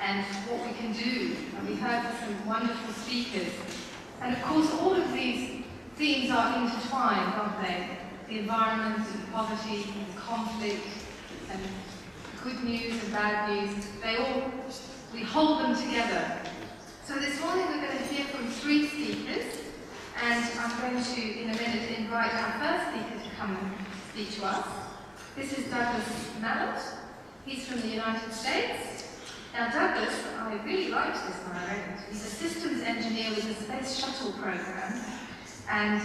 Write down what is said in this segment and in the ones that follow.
and what we can do. And we heard some wonderful speakers. And of course, all of these themes are intertwined, aren't they? The environment, and poverty, and conflict, and good news and bad news, we hold them together. So this morning we're going to hear from 3 speakers, and I'm going to, in a minute, invite our first speaker to come and speak to us. This is Douglas Mallette. He's from the United States. Now Douglas, I really liked this when I read it. He's a systems engineer with the Space Shuttle program, and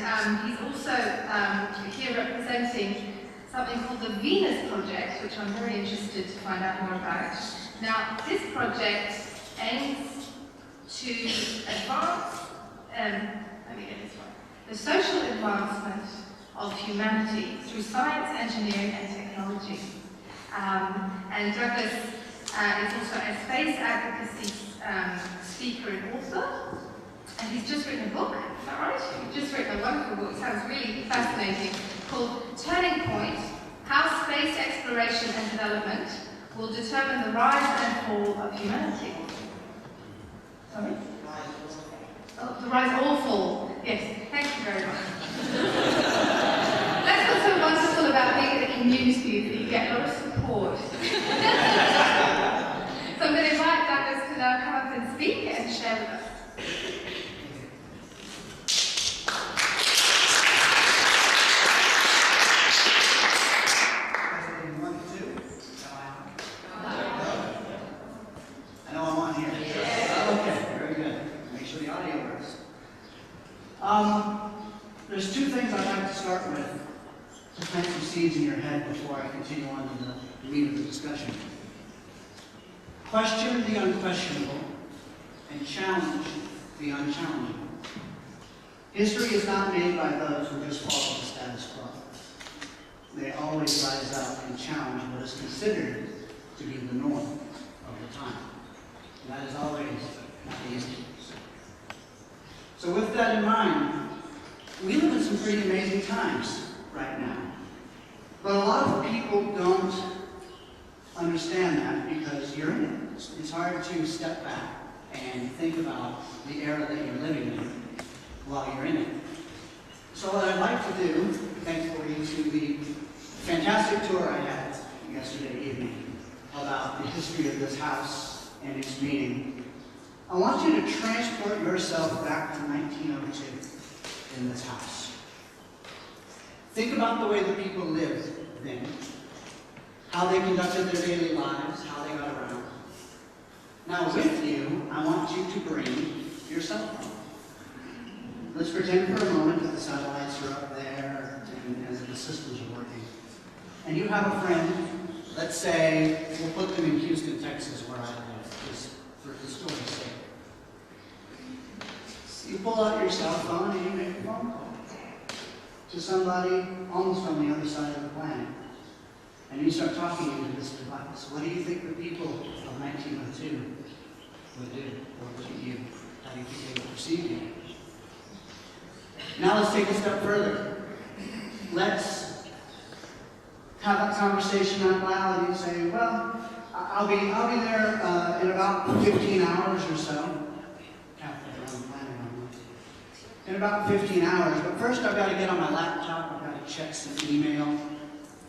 he's also here representing something called the Venus Project, which I'm very interested to find out more about. Now, this project aims to advance, let me get this right, the social advancement of humanity through science, engineering, and technology. And Douglas is also a space advocacy speaker and author, and he's just written a book, is that right? You've just written a wonderful book, it sounds really fascinating, called Turning Point: How Space Exploration and Development Will Determine the Rise and Fall of Humanity. Sorry? Oh, the rise or fall. Yes, thank you very much. That's what's so wonderful about being at the news for you, that you get a lot of support. So I'm going to invite Douglas to now come up and speak and share with us. There's 2 things I'd like to start with to plant some seeds in your head before I continue on to the meat of the discussion. Question the unquestionable and challenge the unchallengeable. History is not made by those who just follow the status quo. They always rise up and challenge what is considered to be the norm of the time. And that is always not easy. So with that in mind, we live in some pretty amazing times right now. But a lot of people don't understand that because you're in it. It's hard to step back and think about the era that you're living in while you're in it. So what I'd like to do, thankfully to the fantastic tour I had yesterday evening about the history of this house and its meaning, I want you to transport yourself back to 1902 in this house. Think about the way the people lived then, how they conducted their daily lives, how they got around. Now with you, I want you to bring your cell phone. Let's pretend for a moment that the satellites are up there and the systems are working. And you have a friend, let's say, we'll put them in Houston, Texas, where I live, just for the story's sake. You pull out your cell phone and you make a phone call to somebody almost on the other side of the planet. And you start talking into this device. What do you think the people of 1902 would do or look at you? How do you think they would perceive you? Now let's take a step further. Let's have that conversation out loud and you say, well, I'll be there in about 15 hours or so. In about 15 hours, but first I've got to get on my laptop, I've got to check some email.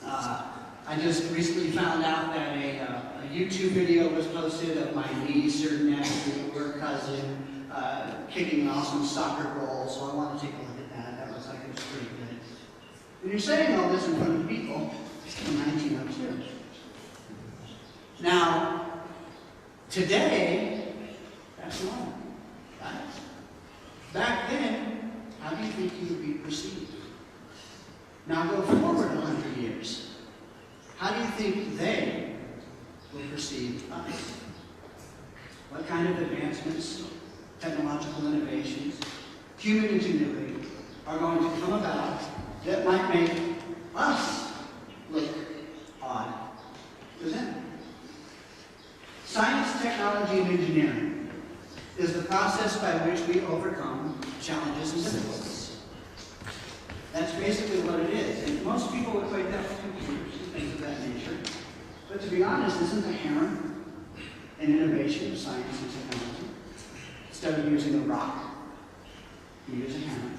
I just recently found out that a YouTube video was posted of my niece or nephew or cousin kicking an awesome soccer goal, so I want to take a look at that. That looks like it was pretty good. And you're saying all this in front of people in 1902. Now, today, that's normal, right? Back then, how do you think you would be perceived? Now go forward 100 years. How do you think they will perceive us? What kind of advancements, technological innovations, human ingenuity are going to come about that might make us look odd to them? Science, technology, and engineering is the process by which we overcome challenges and difficulties. That's basically what it is. And most people equate that with computers and things of that nature. But to be honest, isn't the hammer an innovation of science and technology. Instead of using a rock, you use a hammer.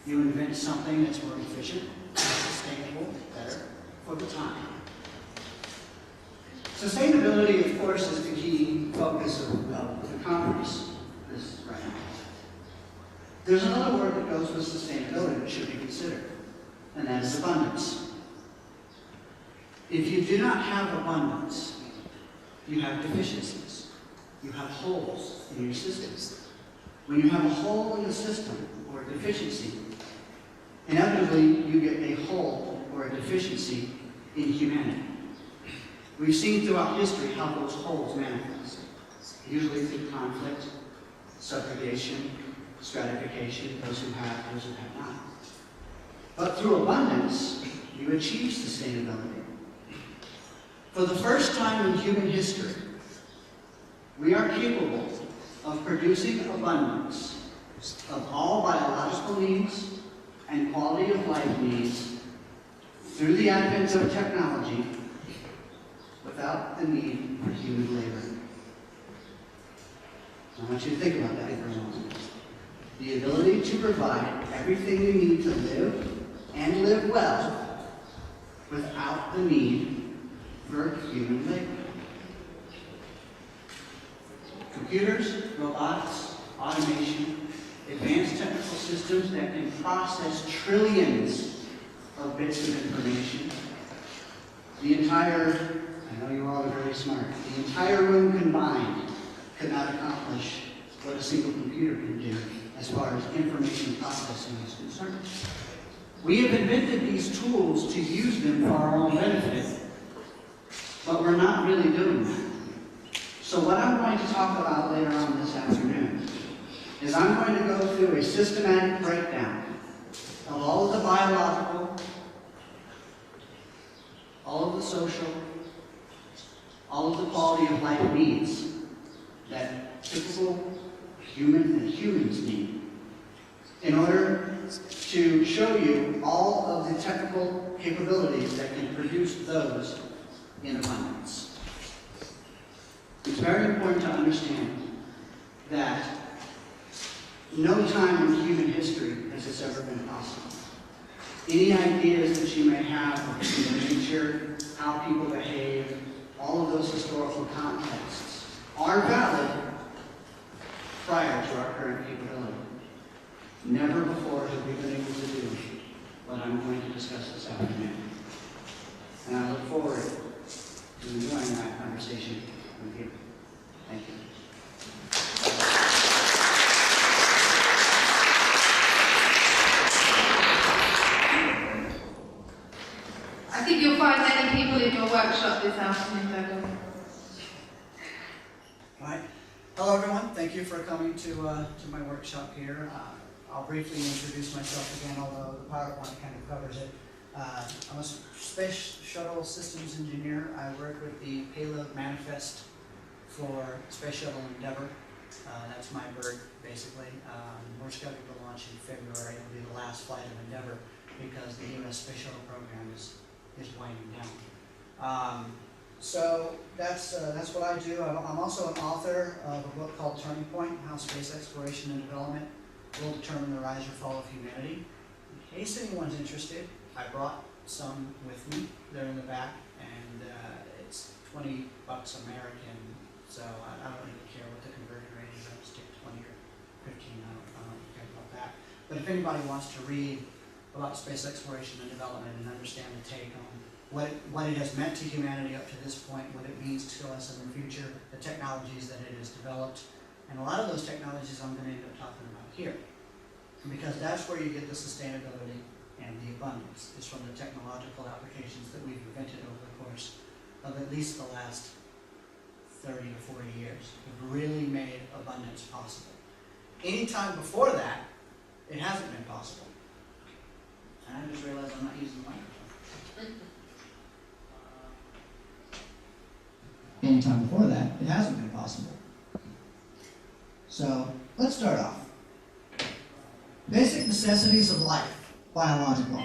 You invent something that's more efficient, sustainable, better for the time. Sustainability, of course, is the key focus of the conference this right now. There's another word that goes with sustainability that should be considered, and that is abundance. If you do not have abundance, you have deficiencies. You have holes in your systems. When you have a hole in the system or a deficiency, inevitably you get a hole or a deficiency in humanity. We've seen throughout history how those holes manifest, usually through conflict, segregation, stratification, those who have not. But through abundance, you achieve sustainability. For the first time in human history, we are capable of producing abundance of all biological needs and quality of life needs through the advent of technology without the need for human labor. I want you to think about that for a moment. The ability to provide everything we need to live and live well without the need for human labor. Computers, robotics, automation, advanced technical systems that can process trillions of bits of information. The entire, I know you all are very smart, the entire room combined could not accomplish what a single computer can do as far as information processing is concerned. We have invented these tools to use them for our own benefit, but we're not really doing that. So what I'm going to talk about later on this afternoon is I'm going to go through a systematic breakdown of all of the biological, all of the social, all of the quality of life needs that typical humans need in order to show you all of the technical capabilities that can produce those in abundance. It's very important to understand that no time in human history has this ever been possible. Any ideas that you may have of human nature, how people behave, all of those historical contexts are valid prior to our current capability. Never before have we been able to do what I'm going to discuss this afternoon. And I look forward to enjoying that conversation with you. Thank you. I think you'll find many people in your workshop this afternoon, Douglas. All right. Hello, everyone. Thank you for coming to my workshop here. I'll briefly introduce myself again, although the PowerPoint kind of covers it. I'm a space shuttle systems engineer. I work with the payload manifest for Space Shuttle Endeavour. That's my bird, basically. We're scheduled to launch in February. It'll be the last flight of Endeavour because the U.S. Space Shuttle program is winding down. So that's what I do. I'm also an author of a book called Turning Point: How Space Exploration and Development Will Determine the Rise or Fall of Humanity. In case anyone's interested, I brought some with me. They're in the back, and it's $20 American. So I don't really care what the conversion rate is. I'll just take 20 or 15. I don't care about that. But if anybody wants to read about space exploration and development and understand the take on what it has meant to humanity up to this point, what it means to us in the future, the technologies that it has developed, and a lot of those technologies I'm going to end up talking about here. Because that's where you get the sustainability and the abundance, is from the technological applications that we've invented over the course of at least the last 30 to 40 years. We've really made abundance possible. Any time before that, it hasn't been possible. And I just realized I'm not using the microphone. Any time before that, it hasn't been possible. So, let's start off. Basic necessities of life, biological.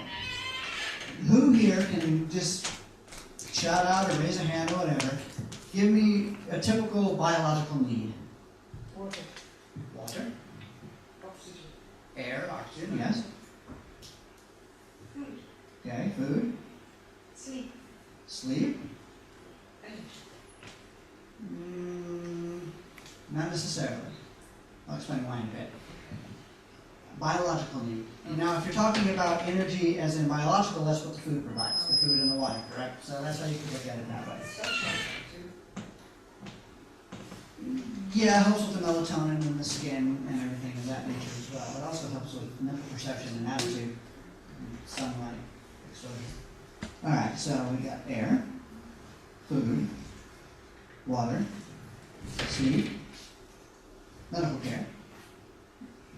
Who here can just shout out or raise a hand or whatever Give me a typical biological need. Water. Water, Oxygen. air, oxygen, yes. Food. Okay, food, Sleep. sleep. Energy. Not necessarily. I'll explain why in a bit. Biological need. Now, if you're talking about energy as in biological, that's what the food provides, the food and the water, correct? So that's how you can look at it that way. Sunshine. Yeah, it helps with the melatonin in the skin and everything of that nature as well. It also helps with mental perception and attitude, and sunlight exposure. All right, so we got air, food, water, sleep, medical care.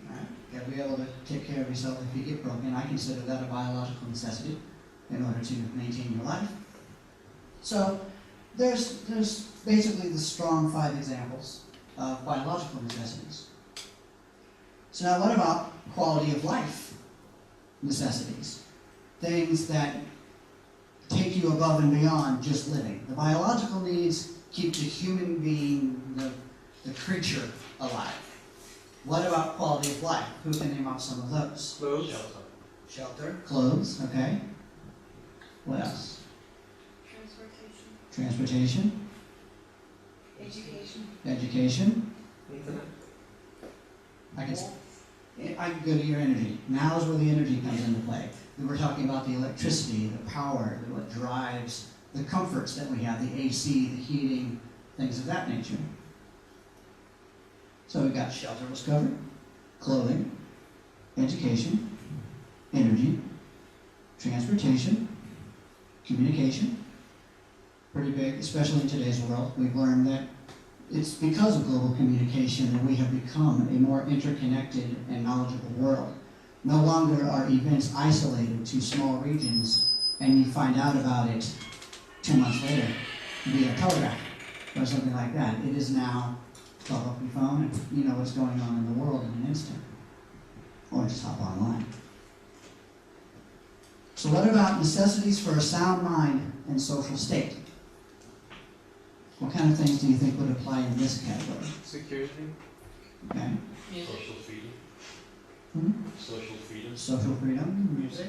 All right, you got to be able to take care of yourself if you get broken. I consider that a biological necessity in order to maintain your life. So there's basically the strong 5 examples of biological necessities. So now what about quality of life necessities? Things that take you above and beyond just living. The biological needs keep the human being, the creature, alive. What about quality of life? Who can name off some of those? Clothes. Shelter, clothes, okay. What else? Transportation, Education. education. Internet. I can go to your energy. Now is where the energy comes into play. We're talking about the electricity, the power, what drives the comforts that we have, the AC, the heating, things of that nature. So we got shelter was covered, clothing, education, energy, transportation, communication. Pretty big, especially in today's world. We've learned that it's because of global communication that we have become a more interconnected and knowledgeable world. No longer are events isolated to small regions and you find out about it 2 months later via telegraph or something like that. It is now call up your phone and you know what's going on in the world in an instant. Or just hop online. So what about necessities for a sound mind and social state? What kind of things do you think would apply in this category? Security. Okay. Social freedom. Hmm? Social freedom. Social freedom, music,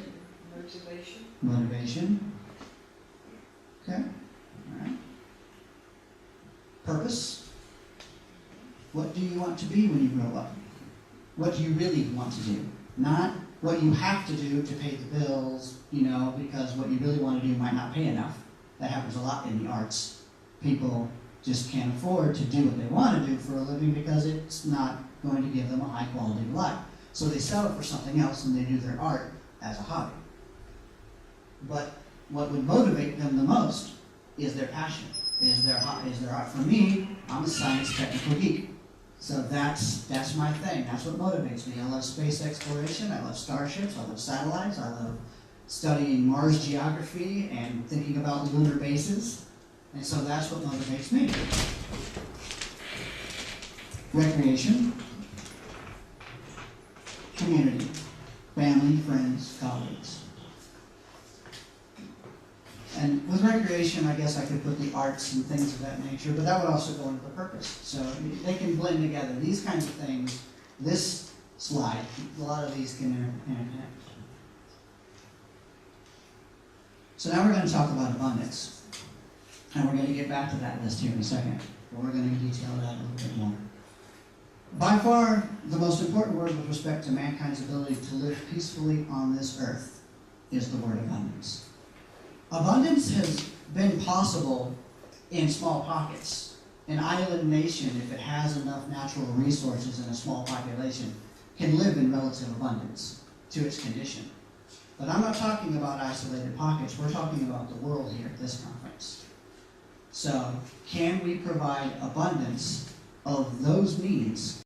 Motivation. motivation. Okay. All right. Purpose. What do you want to be when you grow up? What do you really want to do? Not what you have to do to pay the bills, because what you really want to do might not pay enough. That happens a lot in the arts. People just can't afford to do what they want to do for a living because it's not going to give them a high quality of life. So they settle for something else and they do their art as a hobby. But what would motivate them the most is their passion, is their art. For me, I'm a science technical geek. So that's my thing. That's what motivates me. I love space exploration. I love starships. I love satellites. I love studying Mars geography and thinking about lunar bases. And so that's what motivates me. Recreation, community, family, friends, colleagues. And with recreation, I guess I could put the arts and things of that nature, but that would also go into the purpose. So they can blend together. These kinds of things, this slide, a lot of these can interconnect. So now we're going to talk about abundance. And we're going to get back to that list here in a second, but we're going to detail that a little bit more. By far, the most important word with respect to mankind's ability to live peacefully on this earth is the word abundance. Abundance has been possible in small pockets. An island nation, if it has enough natural resources and a small population, can live in relative abundance to its condition. But I'm not talking about isolated pockets. We're talking about the world here at this conference. So, can we provide abundance of those needs